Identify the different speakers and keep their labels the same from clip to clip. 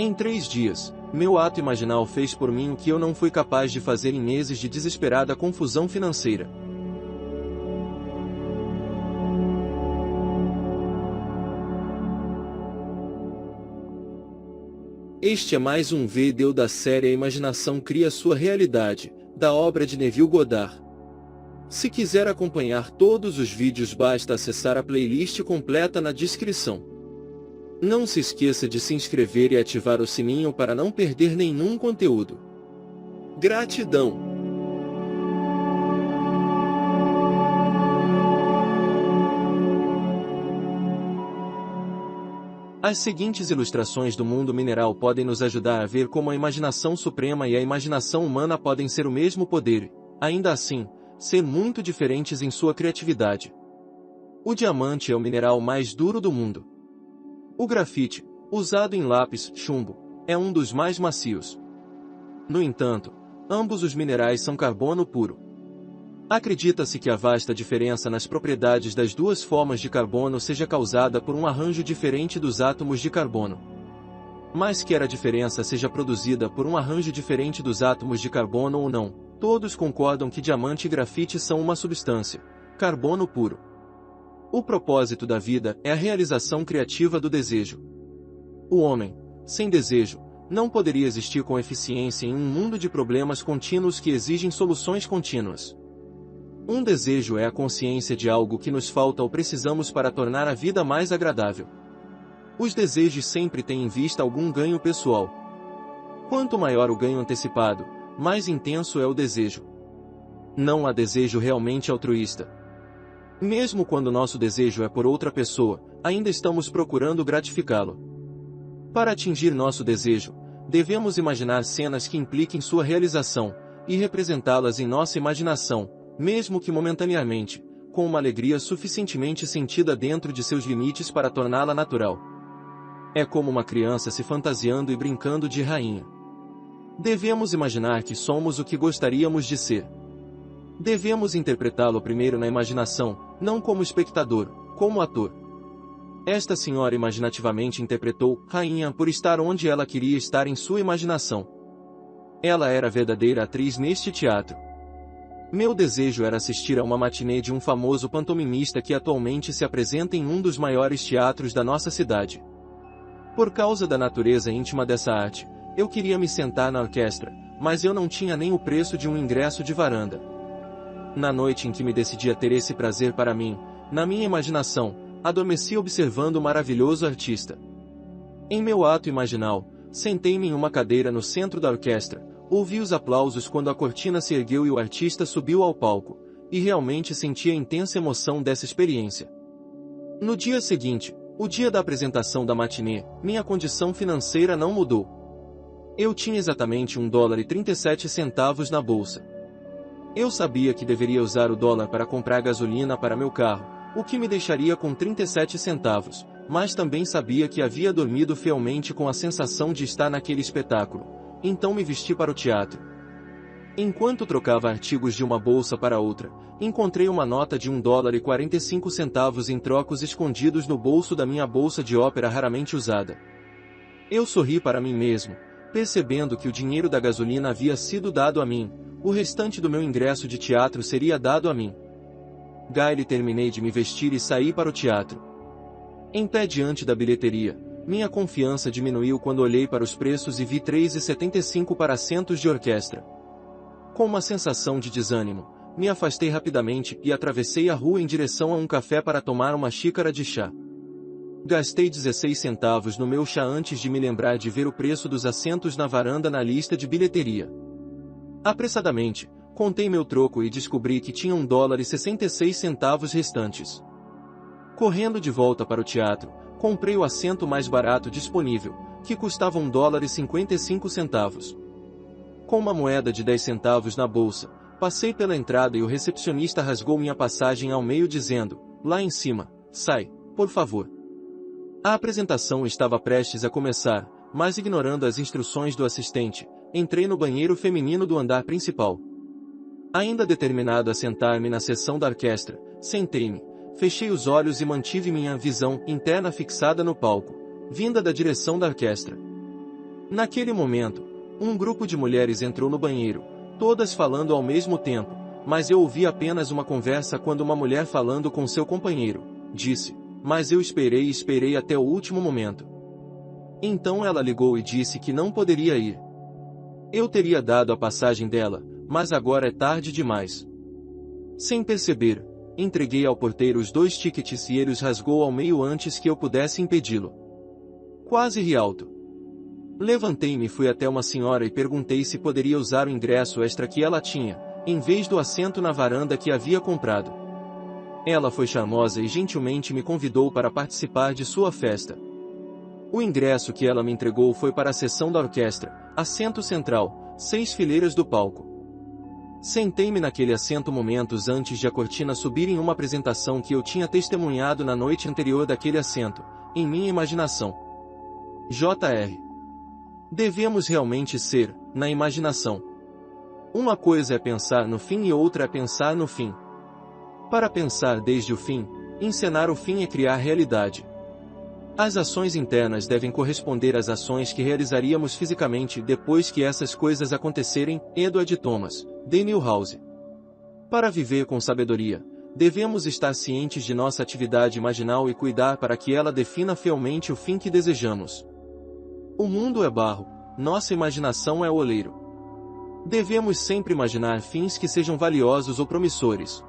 Speaker 1: Em 3 dias, meu ato imaginal fez por mim o que eu não fui capaz de fazer em meses de desesperada confusão financeira. Este é mais um vídeo da série A Imaginação Cria Sua Realidade, da obra de Neville Goddard. Se quiser acompanhar todos os vídeos, basta acessar a playlist completa na descrição. Não se esqueça de se inscrever e ativar o sininho para não perder nenhum conteúdo. Gratidão! As seguintes ilustrações do mundo mineral podem nos ajudar a ver como a imaginação suprema e a imaginação humana podem ser o mesmo poder, ainda assim, ser muito diferentes em sua criatividade. O diamante é o mineral mais duro do mundo. O grafite, usado em lápis, chumbo, é um dos mais macios. No entanto, ambos os minerais são carbono puro. Acredita-se que a vasta diferença nas propriedades das duas formas de carbono seja causada por um arranjo diferente dos átomos de carbono. Mas quer a diferença seja produzida por um arranjo diferente dos átomos de carbono ou não, todos concordam que diamante e grafite são uma substância, carbono puro. O propósito da vida é a realização criativa do desejo. O homem, sem desejo, não poderia existir com eficiência em um mundo de problemas contínuos que exigem soluções contínuas. Um desejo é a consciência de algo que nos falta ou precisamos para tornar a vida mais agradável. Os desejos sempre têm em vista algum ganho pessoal. Quanto maior o ganho antecipado, mais intenso é o desejo. Não há desejo realmente altruísta. Mesmo quando nosso desejo é por outra pessoa, ainda estamos procurando gratificá-lo. Para atingir nosso desejo, devemos imaginar cenas que impliquem sua realização, e representá-las em nossa imaginação, mesmo que momentaneamente, com uma alegria suficientemente sentida dentro de seus limites para torná-la natural. É como uma criança se fantasiando e brincando de rainha. Devemos imaginar que somos o que gostaríamos de ser. Devemos interpretá-lo primeiro na imaginação, não como espectador, como ator. Esta senhora imaginativamente interpretou rainha por estar onde ela queria estar em sua imaginação. Ela era a verdadeira atriz neste teatro. Meu desejo era assistir a uma matinê de um famoso pantomimista que atualmente se apresenta em um dos maiores teatros da nossa cidade. Por causa da natureza íntima dessa arte, eu queria me sentar na orquestra, mas eu não tinha nem o preço de um ingresso de varanda. Na noite em que me decidi a ter esse prazer para mim, na minha imaginação, adormeci observando o maravilhoso artista. Em meu ato imaginal, sentei-me em uma cadeira no centro da orquestra, ouvi os aplausos quando a cortina se ergueu e o artista subiu ao palco, e realmente senti a intensa emoção dessa experiência. No dia seguinte, o dia da apresentação da matinê, minha condição financeira não mudou. Eu tinha exatamente $1,37 na bolsa. Eu sabia que deveria usar o dólar para comprar gasolina para meu carro, o que me deixaria com 37 centavos, mas também sabia que havia dormido fielmente com a sensação de estar naquele espetáculo. Então me vesti para o teatro. Enquanto trocava artigos de uma bolsa para outra, encontrei uma nota de $1,45 em trocos escondidos no bolso da minha bolsa de ópera raramente usada. Eu sorri para mim mesmo, percebendo que o dinheiro da gasolina havia sido dado a mim, o restante do meu ingresso de teatro seria dado a mim. Terminei de me vestir e saí para o teatro. Em pé diante da bilheteria, minha confiança diminuiu quando olhei para os preços e vi $3,75 para assentos de orquestra. Com uma sensação de desânimo, me afastei rapidamente e atravessei a rua em direção a um café para tomar uma xícara de chá. Gastei 16 centavos no meu chá antes de me lembrar de ver o preço dos assentos na varanda na lista de bilheteria. Apressadamente, contei meu troco e descobri que tinha $1,66 restantes. Correndo de volta para o teatro, comprei o assento mais barato disponível, que custava $1,55. Com uma moeda de 10 centavos na bolsa, passei pela entrada e o recepcionista rasgou minha passagem ao meio dizendo, lá em cima, sai, por favor. A apresentação estava prestes a começar, mas ignorando as instruções do assistente, entrei no banheiro feminino do andar principal. Ainda determinado a sentar-me na seção da orquestra, sentei-me, fechei os olhos e mantive minha visão interna fixada no palco, vinda da direção da orquestra. Naquele momento, um grupo de mulheres entrou no banheiro, todas falando ao mesmo tempo, mas eu ouvi apenas uma conversa quando uma mulher falando com seu companheiro, disse, mas eu esperei e esperei até o último momento. Então ela ligou e disse que não poderia ir. Eu teria dado a passagem dela, mas agora é tarde demais. Sem perceber, entreguei ao porteiro os 2 tickets e ele os rasgou ao meio antes que eu pudesse impedi-lo. Quase ri alto. Levantei-me e fui até uma senhora e perguntei se poderia usar o ingresso extra que ela tinha, em vez do assento na varanda que havia comprado. Ela foi charmosa e gentilmente me convidou para participar de sua festa. O ingresso que ela me entregou foi para a sessão da orquestra, assento central, 6 fileiras do palco. Sentei-me naquele assento momentos antes de a cortina subir em uma apresentação que eu tinha testemunhado na noite anterior daquele assento, em minha imaginação. Jr. Devemos realmente ser, na imaginação. Uma coisa é pensar no fim e outra é pensar no fim. Para pensar desde o fim, encenar o fim é criar realidade. As ações internas devem corresponder às ações que realizaríamos fisicamente depois que essas coisas acontecerem. Edward Thomas, D. Milhouse. Para viver com sabedoria, devemos estar cientes de nossa atividade imaginal e cuidar para que ela defina fielmente o fim que desejamos. O mundo é barro, nossa imaginação é o oleiro. Devemos sempre imaginar fins que sejam valiosos ou promissores.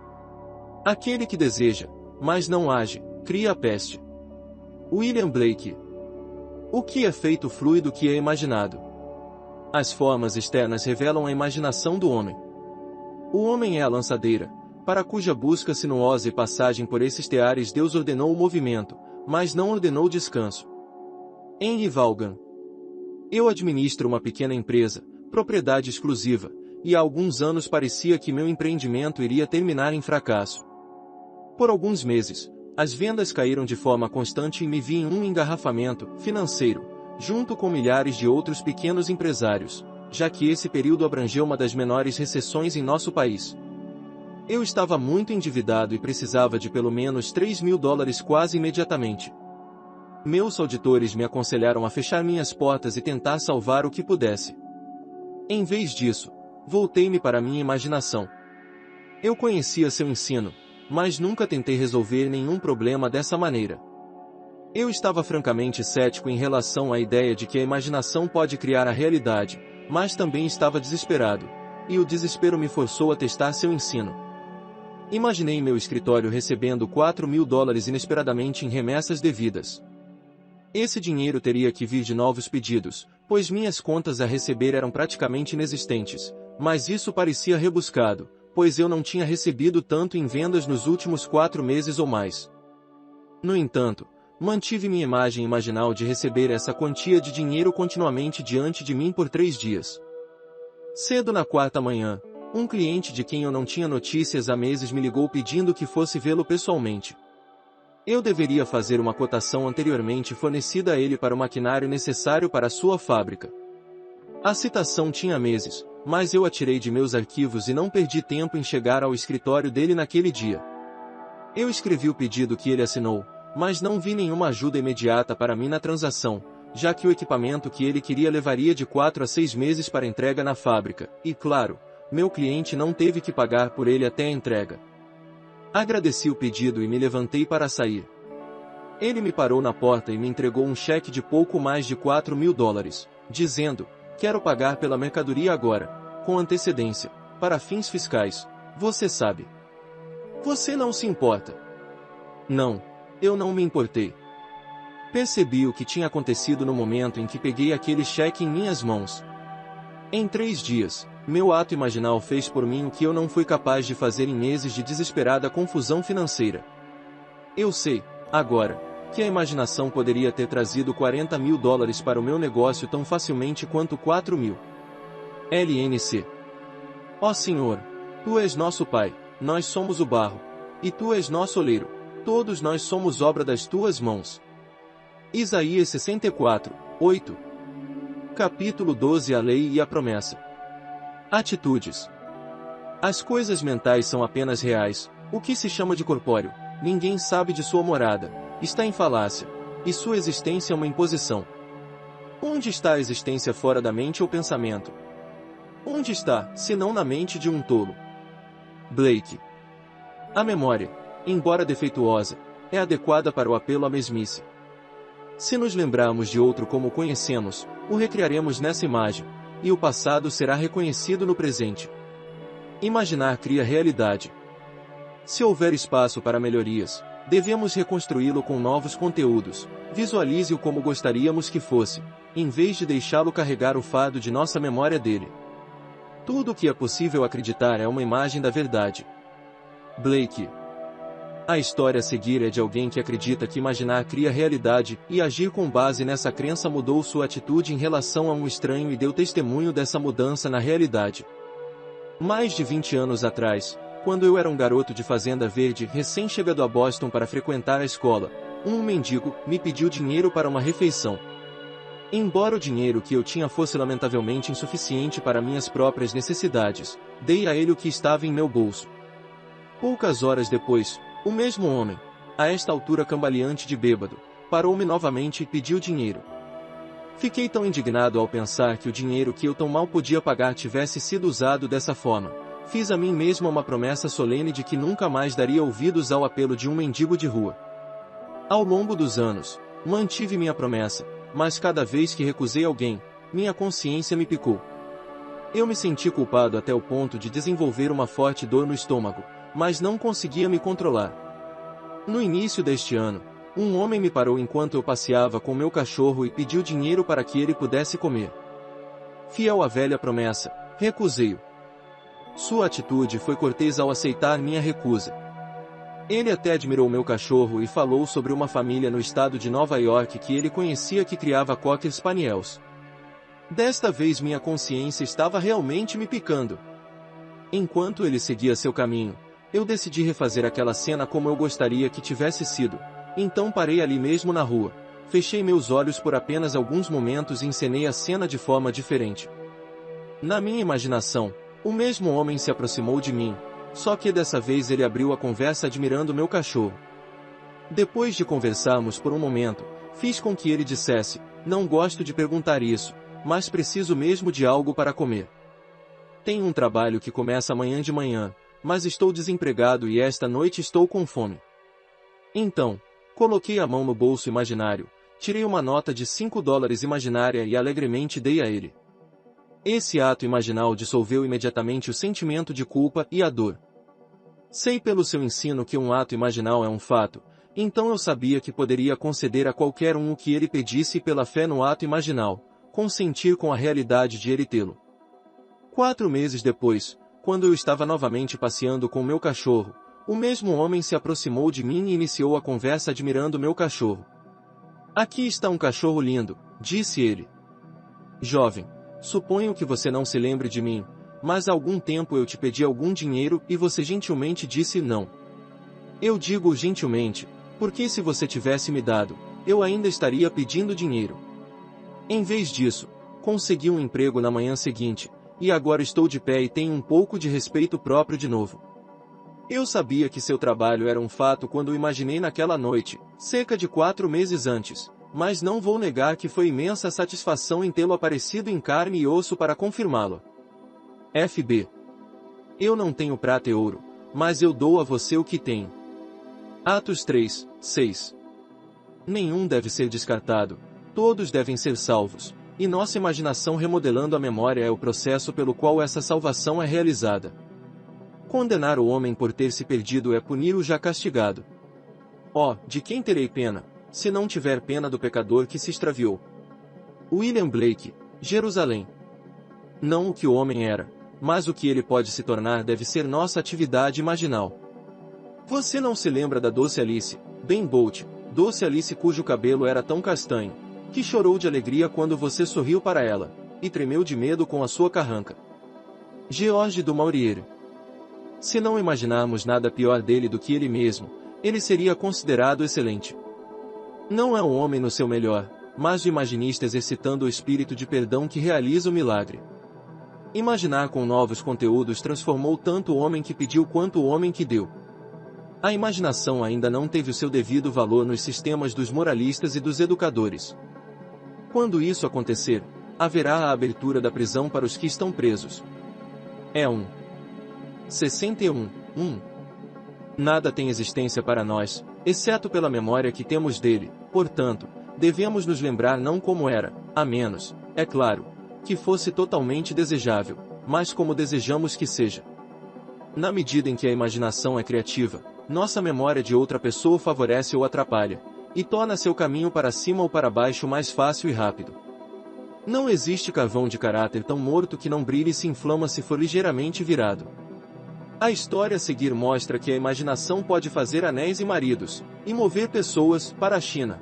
Speaker 1: Aquele que deseja, mas não age, cria a peste. William Blake. O que é feito flui do que é imaginado. As formas externas revelam a imaginação do homem. O homem é a lançadeira, para cuja busca sinuosa e passagem por esses teares Deus ordenou o movimento, mas não ordenou o descanso. Henry Vaughan. Eu administro uma pequena empresa, propriedade exclusiva, e há alguns anos parecia que meu empreendimento iria terminar em fracasso. Por alguns meses, as vendas caíram de forma constante e me vi em um engarrafamento financeiro, junto com milhares de outros pequenos empresários, já que esse período abrangeu uma das menores recessões em nosso país. Eu estava muito endividado e precisava de pelo menos $3.000 quase imediatamente. Meus auditores me aconselharam a fechar minhas portas e tentar salvar o que pudesse. Em vez disso, voltei-me para minha imaginação. Eu conhecia seu ensino, mas nunca tentei resolver nenhum problema dessa maneira. Eu estava francamente cético em relação à ideia de que a imaginação pode criar a realidade, mas também estava desesperado, e o desespero me forçou a testar seu ensino. Imaginei meu escritório recebendo $4.000 inesperadamente em remessas devidas. Esse dinheiro teria que vir de novos pedidos, pois minhas contas a receber eram praticamente inexistentes, mas isso parecia rebuscado, pois eu não tinha recebido tanto em vendas nos últimos 4 meses ou mais. No entanto, mantive minha imagem imaginal de receber essa quantia de dinheiro continuamente diante de mim por 3 dias. Cedo na quarta manhã, um cliente de quem eu não tinha notícias há meses me ligou pedindo que fosse vê-lo pessoalmente. Eu deveria fazer uma cotação anteriormente fornecida a ele para o maquinário necessário para a sua fábrica. A citação tinha meses, mas eu a tirei de meus arquivos e não perdi tempo em chegar ao escritório dele naquele dia. Eu escrevi o pedido que ele assinou, mas não vi nenhuma ajuda imediata para mim na transação, já que o equipamento que ele queria levaria de 4 a 6 meses para entrega na fábrica, e claro, meu cliente não teve que pagar por ele até a entrega. Agradeci o pedido e me levantei para sair. Ele me parou na porta e me entregou um cheque de pouco mais de $4.000, dizendo, quero pagar pela mercadoria agora, com antecedência, para fins fiscais, você sabe. Você não se importa? Não, eu não me importei. Percebi o que tinha acontecido no momento em que peguei aquele cheque em minhas mãos. Em 3 dias, meu ato imaginal fez por mim o que eu não fui capaz de fazer em meses de desesperada confusão financeira. Eu sei, agora, que a imaginação poderia ter trazido $40.000 para o meu negócio tão facilmente quanto 4.000. LNC. Ó Senhor, Tu és nosso Pai, nós somos o barro, e Tu és nosso oleiro, todos nós somos obra das Tuas mãos. Isaías 64, 8. Capítulo 12. A lei e a promessa. Atitudes. As coisas mentais são apenas reais, o que se chama de corpóreo, ninguém sabe de sua morada, está em falácia, e sua existência é uma imposição. Onde está a existência fora da mente ou pensamento? Onde está, se não na mente de um tolo? Blake. A memória, embora defeituosa, é adequada para o apelo à mesmice. Se nos lembrarmos de outro como o conhecemos, o recriaremos nessa imagem, e o passado será reconhecido no presente. Imaginar cria realidade. Se houver espaço para melhorias, devemos reconstruí-lo com novos conteúdos. Visualize-o como gostaríamos que fosse, em vez de deixá-lo carregar o fardo de nossa memória dele. Tudo o que é possível acreditar é uma imagem da verdade. Blake. A história a seguir é de alguém que acredita que imaginar cria realidade, e agir com base nessa crença mudou sua atitude em relação a um estranho e deu testemunho dessa mudança na realidade. Mais de 20 anos atrás, quando eu era um garoto de fazenda verde recém-chegado a Boston para frequentar a escola, um mendigo me pediu dinheiro para uma refeição. Embora o dinheiro que eu tinha fosse lamentavelmente insuficiente para minhas próprias necessidades, dei a ele o que estava em meu bolso. Poucas horas depois, o mesmo homem, a esta altura cambaleante de bêbado, parou-me novamente e pediu dinheiro. Fiquei tão indignado ao pensar que o dinheiro que eu tão mal podia pagar tivesse sido usado dessa forma. Fiz a mim mesmo uma promessa solene de que nunca mais daria ouvidos ao apelo de um mendigo de rua. Ao longo dos anos, mantive minha promessa, mas cada vez que recusei alguém, minha consciência me picou. Eu me senti culpado até o ponto de desenvolver uma forte dor no estômago, mas não conseguia me controlar. No início deste ano, um homem me parou enquanto eu passeava com meu cachorro e pediu dinheiro para que ele pudesse comer. Fiel à velha promessa, recusei-o. Sua atitude foi cortês ao aceitar minha recusa. Ele até admirou meu cachorro e falou sobre uma família no estado de Nova York que ele conhecia que criava Cocker Spaniels. Desta vez minha consciência estava realmente me picando. Enquanto ele seguia seu caminho, eu decidi refazer aquela cena como eu gostaria que tivesse sido. Então parei ali mesmo na rua, fechei meus olhos por apenas alguns momentos e encenei a cena de forma diferente. Na minha imaginação, o mesmo homem se aproximou de mim, só que dessa vez ele abriu a conversa admirando meu cachorro. Depois de conversarmos por um momento, fiz com que ele dissesse: "Não gosto de perguntar isso, mas preciso mesmo de algo para comer. Tenho um trabalho que começa amanhã de manhã, mas estou desempregado e esta noite estou com fome." Então, coloquei a mão no bolso imaginário, tirei uma nota de $5 imaginária e alegremente dei a ele. Esse ato imaginal dissolveu imediatamente o sentimento de culpa e a dor. Sei pelo seu ensino que um ato imaginal é um fato, então eu sabia que poderia conceder a qualquer um o que ele pedisse e pela fé no ato imaginal, consentir com a realidade de ele tê-lo. 4 meses depois, quando eu estava novamente passeando com meu cachorro, o mesmo homem se aproximou de mim e iniciou a conversa admirando meu cachorro. "Aqui está um cachorro lindo", disse ele. "Jovem, suponho que você não se lembre de mim, mas há algum tempo eu te pedi algum dinheiro e você gentilmente disse não. Eu digo gentilmente, porque se você tivesse me dado, eu ainda estaria pedindo dinheiro. Em vez disso, consegui um emprego na manhã seguinte, e agora estou de pé e tenho um pouco de respeito próprio de novo. Eu sabia que seu trabalho era um fato quando o imaginei naquela noite, cerca de 4 meses antes, mas não vou negar que foi imensa a satisfação em tê-lo aparecido em carne e osso para confirmá-lo. FB. Eu não tenho prata e ouro, mas eu dou a você o que tenho." Atos 3, 6. Nenhum deve ser descartado, todos devem ser salvos, e nossa imaginação remodelando a memória é o processo pelo qual essa salvação é realizada. Condenar o homem por ter se perdido é punir o já castigado. Oh, de quem terei pena, se não tiver pena do pecador que se extraviou? William Blake, Jerusalém. Não o que o homem era, mas o que ele pode se tornar deve ser nossa atividade imaginal. Você não se lembra da Doce Alice, Ben Bolt, Doce Alice cujo cabelo era tão castanho, que chorou de alegria quando você sorriu para ela, e tremeu de medo com a sua carranca? George du Maurier. Se não imaginarmos nada pior dele do que ele mesmo, ele seria considerado excelente. Não é um homem no seu melhor, mas o imaginista exercitando o espírito de perdão que realiza o milagre. Imaginar com novos conteúdos transformou tanto o homem que pediu quanto o homem que deu. A imaginação ainda não teve o seu devido valor nos sistemas dos moralistas e dos educadores. Quando isso acontecer, haverá a abertura da prisão para os que estão presos. É 61. Nada tem existência para nós, exceto pela memória que temos dele, portanto, devemos nos lembrar não como era, a menos, é claro, que fosse totalmente desejável, mas como desejamos que seja. Na medida em que a imaginação é criativa, nossa memória de outra pessoa favorece ou atrapalha, e torna seu caminho para cima ou para baixo mais fácil e rápido. Não existe carvão de caráter tão morto que não brilhe e se inflama se for ligeiramente virado. A história a seguir mostra que a imaginação pode fazer anéis e maridos, e mover pessoas para a China.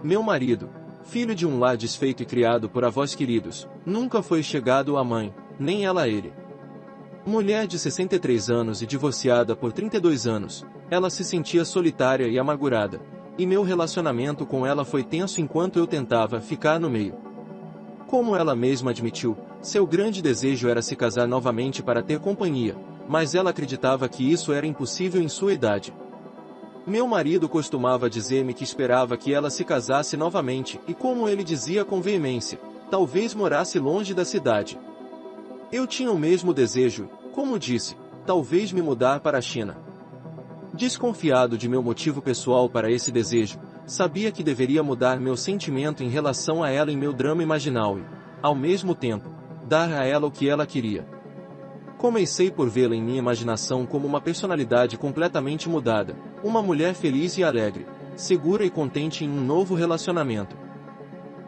Speaker 1: Meu marido, filho de um lar desfeito e criado por avós queridos, nunca foi chegado à mãe, nem ela a ele. Mulher de 63 anos e divorciada por 32 anos, ela se sentia solitária e amargurada, e meu relacionamento com ela foi tenso enquanto eu tentava ficar no meio. Como ela mesma admitiu, seu grande desejo era se casar novamente para ter companhia, mas ela acreditava que isso era impossível em sua idade. Meu marido costumava dizer-me que esperava que ela se casasse novamente, e como ele dizia com veemência, talvez morasse longe da cidade. Eu tinha o mesmo desejo, como disse, talvez me mudar para a China. Desconfiado de meu motivo pessoal para esse desejo, sabia que deveria mudar meu sentimento em relação a ela em meu drama imaginal e, ao mesmo tempo, dar a ela o que ela queria. Comecei por vê-la em minha imaginação como uma personalidade completamente mudada, uma mulher feliz e alegre, segura e contente em um novo relacionamento.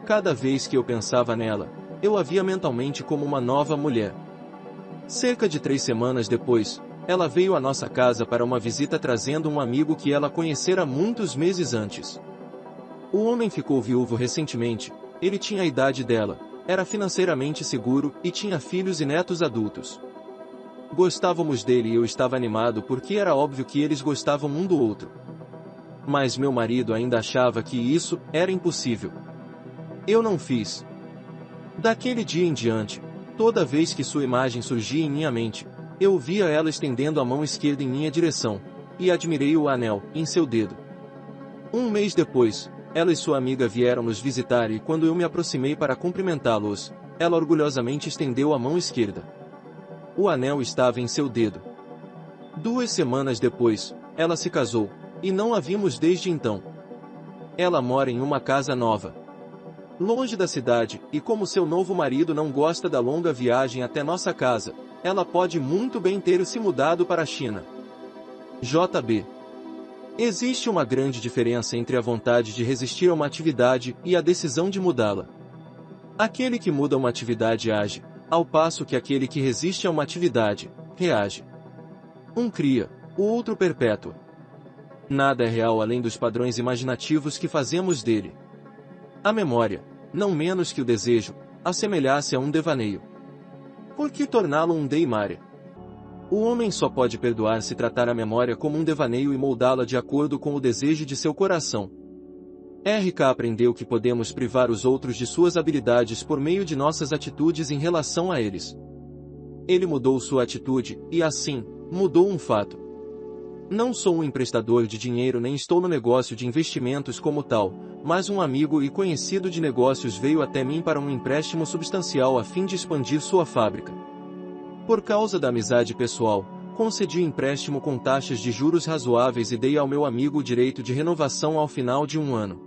Speaker 1: Cada vez que eu pensava nela, eu a via mentalmente como uma nova mulher. Cerca de 3 semanas depois, ela veio à nossa casa para uma visita trazendo um amigo que ela conhecera muitos meses antes. O homem ficou viúvo recentemente, ele tinha a idade dela, era financeiramente seguro e tinha filhos e netos adultos. Gostávamos dele e eu estava animado porque era óbvio que eles gostavam um do outro. Mas meu marido ainda achava que isso era impossível. Eu não fiz. Daquele dia em diante, toda vez que sua imagem surgia em minha mente, eu via ela estendendo a mão esquerda em minha direção, e admirei o anel em seu dedo. Um mês depois, ela e sua amiga vieram nos visitar e quando eu me aproximei para cumprimentá-los, ela orgulhosamente estendeu a mão esquerda. O anel estava em seu dedo. 2 semanas depois, ela se casou, e não a vimos desde então. Ela mora em uma casa nova, longe da cidade, e como seu novo marido não gosta da longa viagem até nossa casa, ela pode muito bem ter se mudado para a China. JB. Existe uma grande diferença entre a vontade de resistir a uma atividade e a decisão de mudá-la. Aquele que muda uma atividade age, ao passo que aquele que resiste a uma atividade, reage. Um cria, o outro perpétua. Nada é real além dos padrões imaginativos que fazemos dele. A memória, não menos que o desejo, assemelha-se a um devaneio. Por que torná-lo um deimária? O homem só pode perdoar se tratar a memória como um devaneio e moldá-la de acordo com o desejo de seu coração. RK aprendeu que podemos privar os outros de suas habilidades por meio de nossas atitudes em relação a eles. Ele mudou sua atitude, e assim, mudou um fato. Não sou um emprestador de dinheiro nem estou no negócio de investimentos como tal, mas um amigo e conhecido de negócios veio até mim para um empréstimo substancial a fim de expandir sua fábrica. Por causa da amizade pessoal, concedi o empréstimo com taxas de juros razoáveis e dei ao meu amigo o direito de renovação ao final de 1 ano.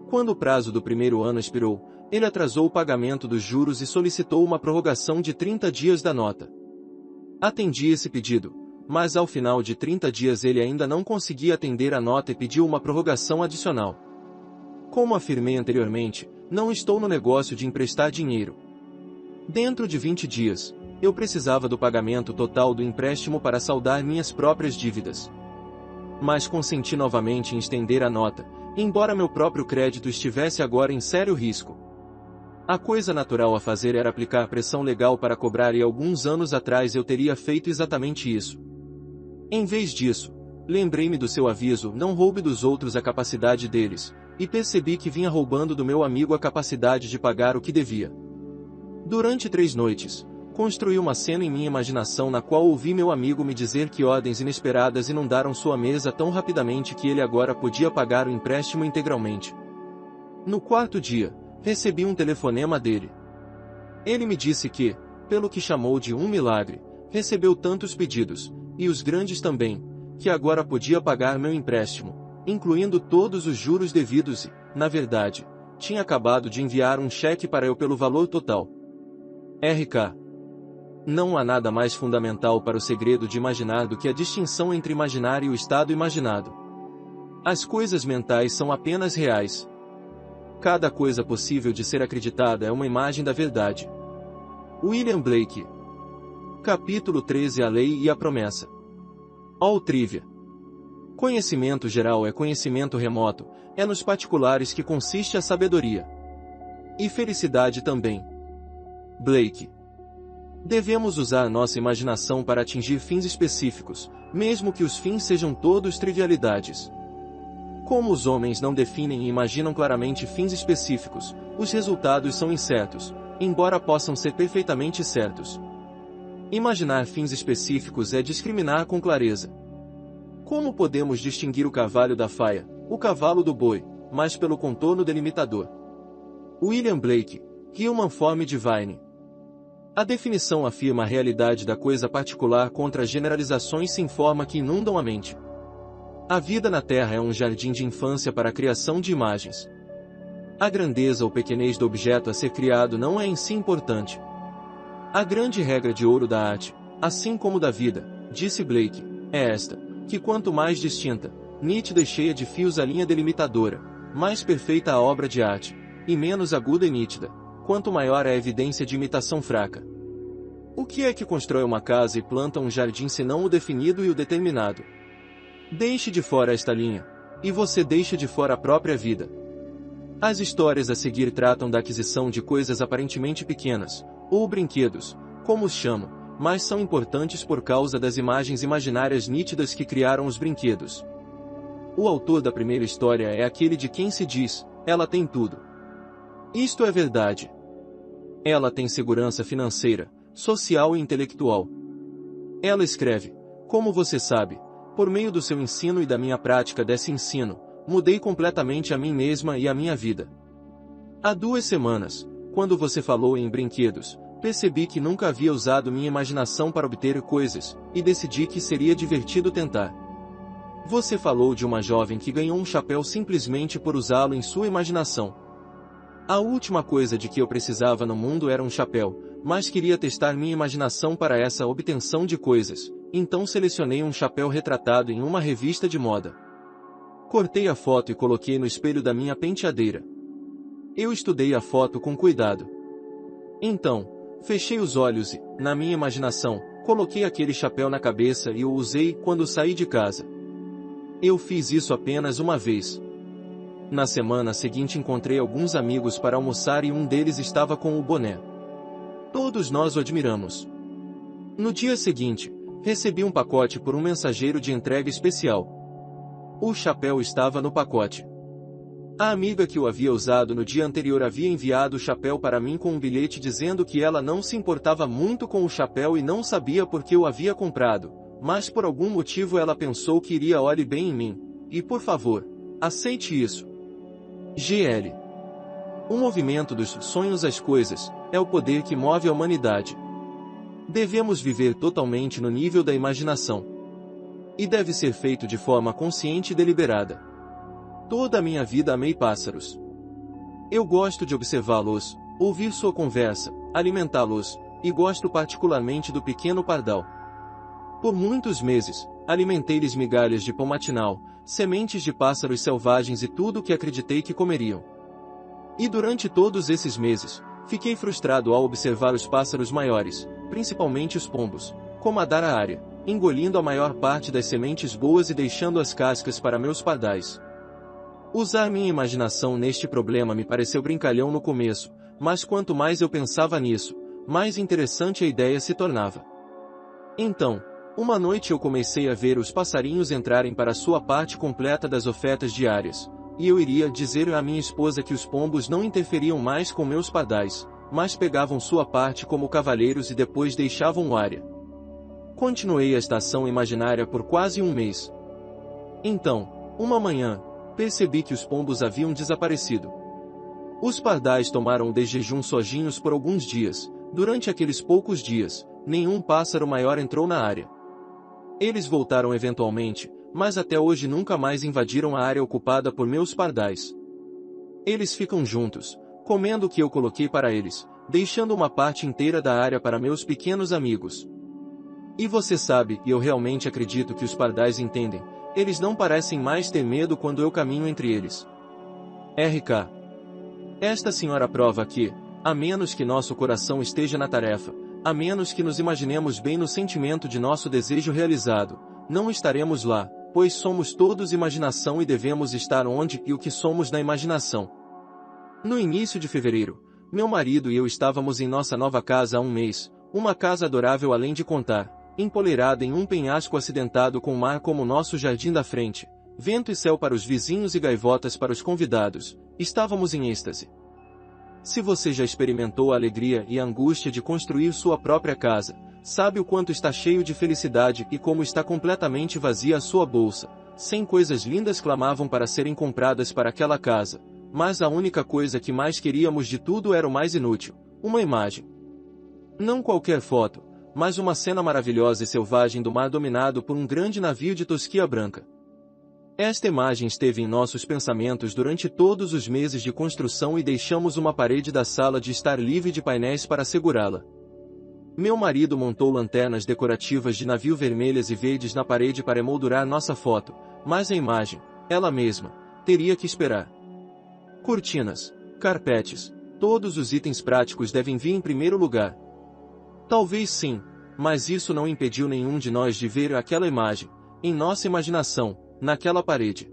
Speaker 1: Quando o prazo do primeiro ano expirou, ele atrasou o pagamento dos juros e solicitou uma prorrogação de 30 dias da nota. Atendi esse pedido, mas ao final de 30 dias ele ainda não conseguia atender a nota e pediu uma prorrogação adicional. Como afirmei anteriormente, não estou no negócio de emprestar dinheiro. Dentro de 20 dias, eu precisava do pagamento total do empréstimo para saldar minhas próprias dívidas. Mas consenti novamente em estender a nota, embora meu próprio crédito estivesse agora em sério risco. A coisa natural a fazer era aplicar pressão legal para cobrar e alguns anos atrás eu teria feito exatamente isso. Em vez disso, lembrei-me do seu aviso, não roube dos outros a capacidade deles, e percebi que vinha roubando do meu amigo a capacidade de pagar o que devia. Durante 3 noites, construí uma cena em minha imaginação na qual ouvi meu amigo me dizer que ordens inesperadas inundaram sua mesa tão rapidamente que ele agora podia pagar o empréstimo integralmente. No 4º dia, recebi um telefonema dele. Ele me disse que, pelo que chamou de um milagre, recebeu tantos pedidos, e os grandes também, que agora podia pagar meu empréstimo, incluindo todos os juros devidos e, na verdade, tinha acabado de enviar um cheque para eu pelo valor total. RK. Não há nada mais fundamental para o segredo de imaginar do que a distinção entre imaginar e o estado imaginado. As coisas mentais são apenas reais. Cada coisa possível de ser acreditada é uma imagem da verdade. William Blake. Capítulo 13. A Lei e a Promessa. All Trivia. Conhecimento geral é conhecimento remoto, é nos particulares que consiste a sabedoria. E felicidade também. Blake. Devemos usar nossa imaginação para atingir fins específicos, mesmo que os fins sejam todos trivialidades. Como os homens não definem e imaginam claramente fins específicos, os resultados são incertos, embora possam ser perfeitamente certos. Imaginar fins específicos é discriminar com clareza. Como podemos distinguir o cavalo da faia, o cavalo do boi, mas pelo contorno delimitador? William Blake, Human Form Divine. A definição afirma a realidade da coisa particular contra as generalizações sem forma que inundam a mente. A vida na Terra é um jardim de infância para a criação de imagens. A grandeza ou pequenez do objeto a ser criado não é em si importante. A grande regra de ouro da arte, assim como da vida, disse Blake, é esta, que quanto mais distinta, nítida e cheia de fios a linha delimitadora, mais perfeita a obra de arte, e menos aguda e nítida, quanto maior a evidência de imitação fraca. O que é que constrói uma casa e planta um jardim senão o definido e o determinado? Deixe de fora esta linha, e você deixa de fora a própria vida. As histórias a seguir tratam da aquisição de coisas aparentemente pequenas, ou brinquedos, como os chamam, mas são importantes por causa das imagens imaginárias nítidas que criaram os brinquedos. O autor da primeira história é aquele de quem se diz, ela tem tudo. Isto é verdade. Ela tem segurança financeira, social e intelectual. Ela escreve, como você sabe, por meio do seu ensino e da minha prática desse ensino, mudei completamente a mim mesma e a minha vida. Há 2 semanas, quando você falou em brinquedos, percebi que nunca havia usado minha imaginação para obter coisas, e decidi que seria divertido tentar. Você falou de uma jovem que ganhou um chapéu simplesmente por usá-lo em sua imaginação. A última coisa de que eu precisava no mundo era um chapéu, mas queria testar minha imaginação para essa obtenção de coisas, então selecionei um chapéu retratado em uma revista de moda. Cortei a foto e coloquei no espelho da minha penteadeira. Eu estudei a foto com cuidado. Então, fechei os olhos e, na minha imaginação, coloquei aquele chapéu na cabeça e o usei quando saí de casa. Eu fiz isso apenas uma vez. Na semana seguinte encontrei alguns amigos para almoçar e um deles estava com o boné. Todos nós o admiramos. No dia seguinte, recebi um pacote por um mensageiro de entrega especial. O chapéu estava no pacote. A amiga que o havia usado no dia anterior havia enviado o chapéu para mim com um bilhete dizendo que ela não se importava muito com o chapéu e não sabia por que o havia comprado, mas por algum motivo ela pensou que iria olhar bem em mim, e por favor, aceite isso. GL. O movimento dos sonhos às coisas é o poder que move a humanidade. Devemos viver totalmente no nível da imaginação. E deve ser feito de forma consciente e deliberada. Toda a minha vida amei pássaros. Eu gosto de observá-los, ouvir sua conversa, alimentá-los, e gosto particularmente do pequeno pardal. Por muitos meses, alimentei-lhes migalhas de pão matinal, sementes de pássaros selvagens e tudo o que acreditei que comeriam. E durante todos esses meses, fiquei frustrado ao observar os pássaros maiores, principalmente os pombos, comandar a área, engolindo a maior parte das sementes boas e deixando as cascas para meus pardais. Usar minha imaginação neste problema me pareceu brincalhão no começo, mas quanto mais eu pensava nisso, mais interessante a ideia se tornava. Então, uma noite eu comecei a ver os passarinhos entrarem para a sua parte completa das ofertas diárias, e eu iria dizer à minha esposa que os pombos não interferiam mais com meus pardais, mas pegavam sua parte como cavalheiros e depois deixavam o área. Continuei esta ação imaginária por quase um mês. Então, uma manhã, percebi que os pombos haviam desaparecido. Os pardais tomaram de jejum sozinhos por alguns dias. Durante aqueles poucos dias, nenhum pássaro maior entrou na área. Eles voltaram eventualmente, mas até hoje nunca mais invadiram a área ocupada por meus pardais. Eles ficam juntos, comendo o que eu coloquei para eles, deixando uma parte inteira da área para meus pequenos amigos. E você sabe, e eu realmente acredito que os pardais entendem, eles não parecem mais ter medo quando eu caminho entre eles. RK. Esta senhora prova que, a menos que nosso coração esteja na tarefa, a menos que nos imaginemos bem no sentimento de nosso desejo realizado, não estaremos lá, pois somos todos imaginação e devemos estar onde e o que somos na imaginação. No início de fevereiro, meu marido e eu estávamos em nossa nova casa há um mês, uma casa adorável além de contar, empoleirada em um penhasco acidentado com o mar como nosso jardim da frente, vento e céu para os vizinhos e gaivotas para os convidados, estávamos em êxtase. Se você já experimentou a alegria e a angústia de construir sua própria casa, sabe o quanto está cheio de felicidade e como está completamente vazia a sua bolsa. 100 coisas lindas clamavam para serem compradas para aquela casa, mas a única coisa que mais queríamos de tudo era o mais inútil, uma imagem. Não qualquer foto, mas uma cena maravilhosa e selvagem do mar dominado por um grande navio de tosquia branca. Esta imagem esteve em nossos pensamentos durante todos os meses de construção e deixamos uma parede da sala de estar livre de painéis para segurá-la. Meu marido montou lanternas decorativas de navio vermelhas e verdes na parede para emoldurar nossa foto, mas a imagem, ela mesma, teria que esperar. Cortinas, carpetes, todos os itens práticos devem vir em primeiro lugar. Talvez sim, mas isso não impediu nenhum de nós de ver aquela imagem, em nossa imaginação, naquela parede.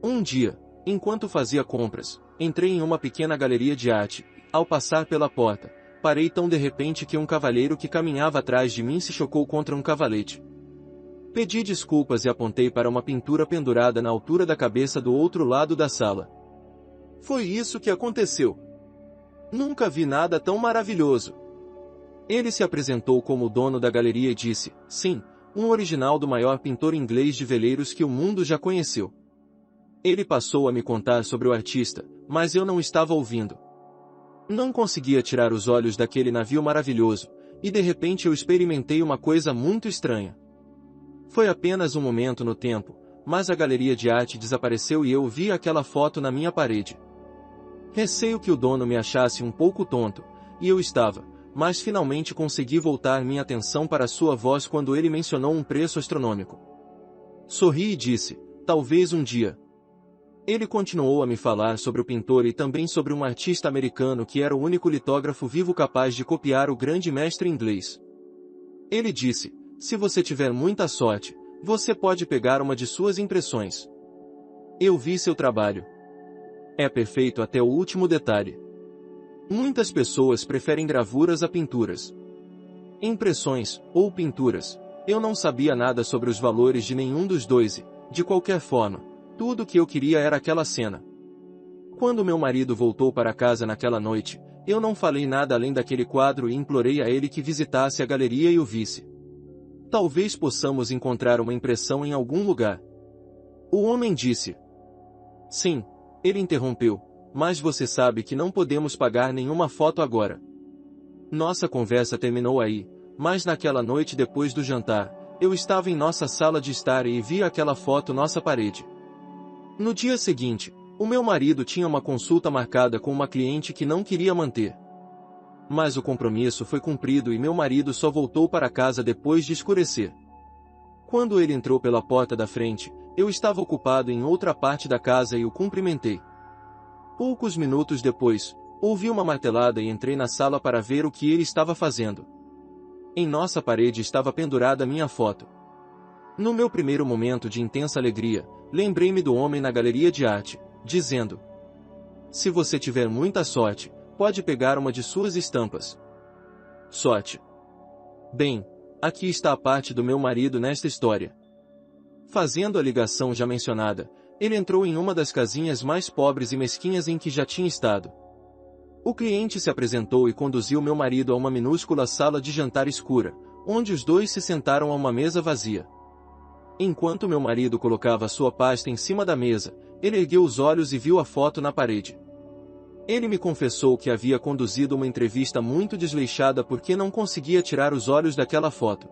Speaker 1: Um dia, enquanto fazia compras, entrei em uma pequena galeria de arte. Ao passar pela porta, parei tão de repente que um cavalheiro que caminhava atrás de mim se chocou contra um cavalete. Pedi desculpas e apontei para uma pintura pendurada na altura da cabeça do outro lado da sala. Foi isso que aconteceu. Nunca vi nada tão maravilhoso. Ele se apresentou como o dono da galeria e disse, sim, um original do maior pintor inglês de veleiros que o mundo já conheceu. Ele passou a me contar sobre o artista, mas eu não estava ouvindo. Não conseguia tirar os olhos daquele navio maravilhoso, e de repente eu experimentei uma coisa muito estranha. Foi apenas um momento no tempo, mas a galeria de arte desapareceu e eu vi aquela foto na minha parede. Receio que o dono me achasse um pouco tonto, e eu estava, mas finalmente consegui voltar minha atenção para sua voz quando ele mencionou um preço astronômico. Sorri e disse, talvez um dia. Ele continuou a me falar sobre o pintor e também sobre um artista americano que era o único litógrafo vivo capaz de copiar o grande mestre inglês. Ele disse, se você tiver muita sorte, você pode pegar uma de suas impressões. Eu vi seu trabalho. É perfeito até o último detalhe. Muitas pessoas preferem gravuras a pinturas. Impressões, ou pinturas. Eu não sabia nada sobre os valores de nenhum dos dois e, de qualquer forma, tudo o que eu queria era aquela cena. Quando meu marido voltou para casa naquela noite, eu não falei nada além daquele quadro e implorei a ele que visitasse a galeria e o visse. Talvez possamos encontrar uma impressão em algum lugar. O homem disse. Sim, ele interrompeu. Mas você sabe que não podemos pagar nenhuma foto agora. Nossa conversa terminou aí, mas naquela noite depois do jantar, eu estava em nossa sala de estar e vi aquela foto nossa parede. No dia seguinte, o meu marido tinha uma consulta marcada com uma cliente que não queria manter. Mas o compromisso foi cumprido e meu marido só voltou para casa depois de escurecer. Quando ele entrou pela porta da frente, eu estava ocupado em outra parte da casa e o cumprimentei. Poucos minutos depois, ouvi uma martelada e entrei na sala para ver o que ele estava fazendo. Em nossa parede estava pendurada minha foto. No meu primeiro momento de intensa alegria, lembrei-me do homem na galeria de arte, dizendo: se você tiver muita sorte, pode pegar uma de suas estampas. Sorte. Bem, aqui está a parte do meu marido nesta história. Fazendo a ligação já mencionada, ele entrou em uma das casinhas mais pobres e mesquinhas em que já tinha estado. O cliente se apresentou e conduziu meu marido a uma minúscula sala de jantar escura, onde os dois se sentaram a uma mesa vazia. Enquanto meu marido colocava sua pasta em cima da mesa, ele ergueu os olhos e viu a foto na parede. Ele me confessou que havia conduzido uma entrevista muito desleixada porque não conseguia tirar os olhos daquela foto.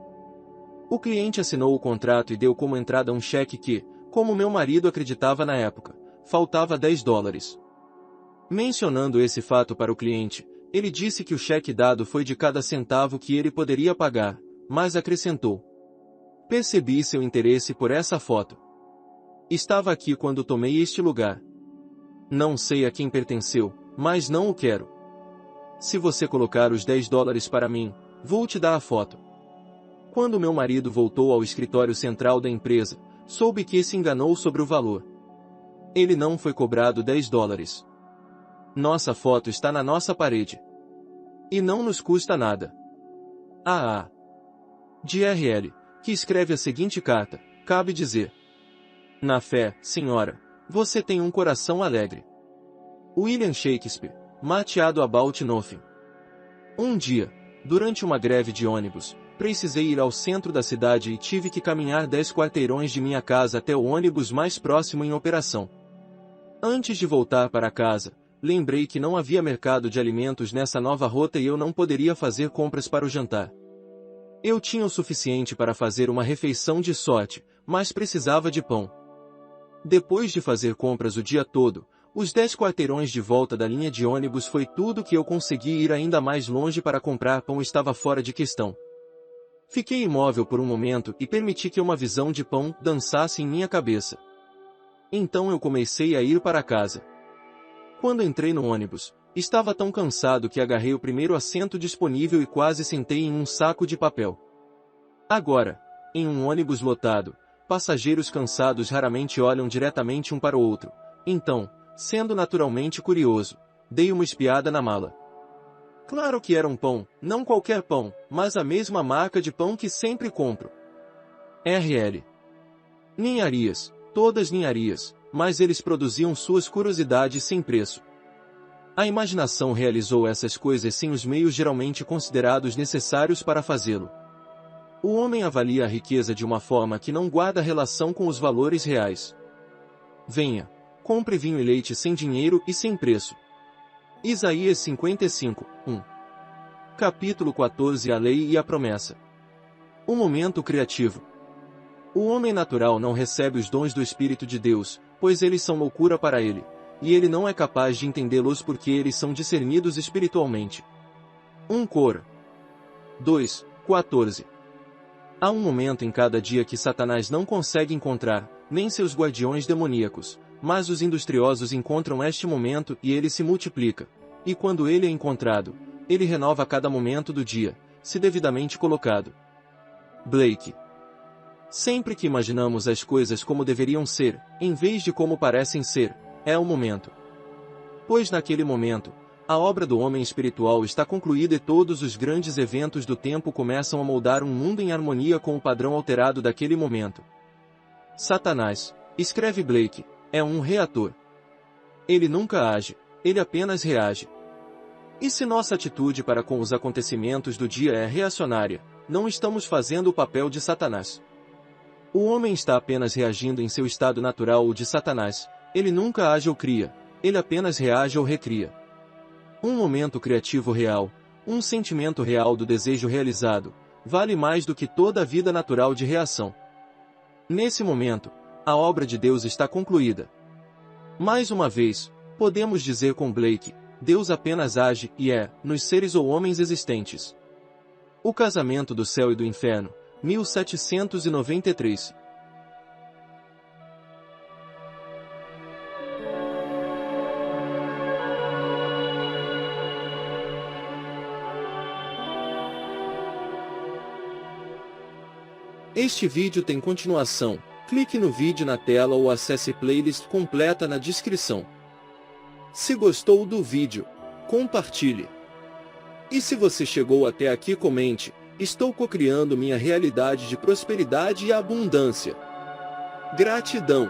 Speaker 1: O cliente assinou o contrato e deu como entrada um cheque que, como meu marido acreditava na época, faltava $10. Mencionando esse fato para o cliente, ele disse que o cheque dado foi de cada centavo que ele poderia pagar, mas acrescentou: percebi seu interesse por essa foto. Estava aqui quando tomei este lugar. Não sei a quem pertenceu, mas não o quero. Se você colocar os $10 para mim, vou te dar a foto. Quando meu marido voltou ao escritório central da empresa, soube que se enganou sobre o valor. Ele não foi cobrado $10. Nossa foto está na nossa parede. E não nos custa nada. De R.L., que escreve a seguinte carta, cabe dizer: na fé, senhora, você tem um coração alegre. William Shakespeare, Mateado About Nothing. Um dia, durante uma greve de ônibus, precisei ir ao centro da cidade e tive que caminhar 10 quarteirões de minha casa até o ônibus mais próximo em operação. Antes de voltar para casa, lembrei que não havia mercado de alimentos nessa nova rota e eu não poderia fazer compras para o jantar. Eu tinha o suficiente para fazer uma refeição de sorte, mas precisava de pão. Depois de fazer compras o dia todo, os 10 quarteirões de volta da linha de ônibus foi tudo que eu consegui. Ir ainda mais longe para comprar pão estava fora de questão. Fiquei imóvel por um momento e permiti que uma visão de pão dançasse em minha cabeça. Então eu comecei a ir para casa. Quando entrei no ônibus, estava tão cansado que agarrei o primeiro assento disponível e quase sentei em um saco de papel. Agora, em um ônibus lotado, passageiros cansados raramente olham diretamente um para o outro. Então, sendo naturalmente curioso, dei uma espiada na mala. Claro que era um pão, não qualquer pão, mas a mesma marca de pão que sempre compro. R.L. Ninharias, todas ninharias, mas eles produziam suas curiosidades sem preço. A imaginação realizou essas coisas sem os meios geralmente considerados necessários para fazê-lo. O homem avalia a riqueza de uma forma que não guarda relação com os valores reais. Venha, compre vinho e leite sem dinheiro e sem preço. Isaías 55, 1. Capítulo 14. A lei e a promessa. O momento criativo. O homem natural não recebe os dons do Espírito de Deus, pois eles são loucura para ele, e ele não é capaz de entendê-los porque eles são discernidos espiritualmente. 1 Cor. 2, 14. Há um momento em cada dia que Satanás não consegue encontrar, nem seus guardiões demoníacos, mas os industriosos encontram este momento e ele se multiplica. E quando ele é encontrado, ele renova a cada momento do dia, se devidamente colocado. Blake. Sempre que imaginamos as coisas como deveriam ser, em vez de como parecem ser, é o momento. Pois naquele momento, a obra do homem espiritual está concluída e todos os grandes eventos do tempo começam a moldar um mundo em harmonia com o padrão alterado daquele momento. Satanás, escreve Blake, é um reator. Ele nunca age, ele apenas reage. E se nossa atitude para com os acontecimentos do dia é reacionária, não estamos fazendo o papel de Satanás. O homem está apenas reagindo em seu estado natural ou de Satanás, ele nunca age ou cria, ele apenas reage ou recria. Um momento criativo real, um sentimento real do desejo realizado, vale mais do que toda a vida natural de reação. Nesse momento, a obra de Deus está concluída. Mais uma vez, podemos dizer com Blake, Deus apenas age e é, nos seres ou homens existentes. O Casamento do Céu e do Inferno, 1793. Este vídeo tem continuação. Clique no vídeo na tela ou acesse playlist completa na descrição. Se gostou do vídeo, compartilhe. E se você chegou até aqui, comente: estou cocriando minha realidade de prosperidade e abundância. Gratidão.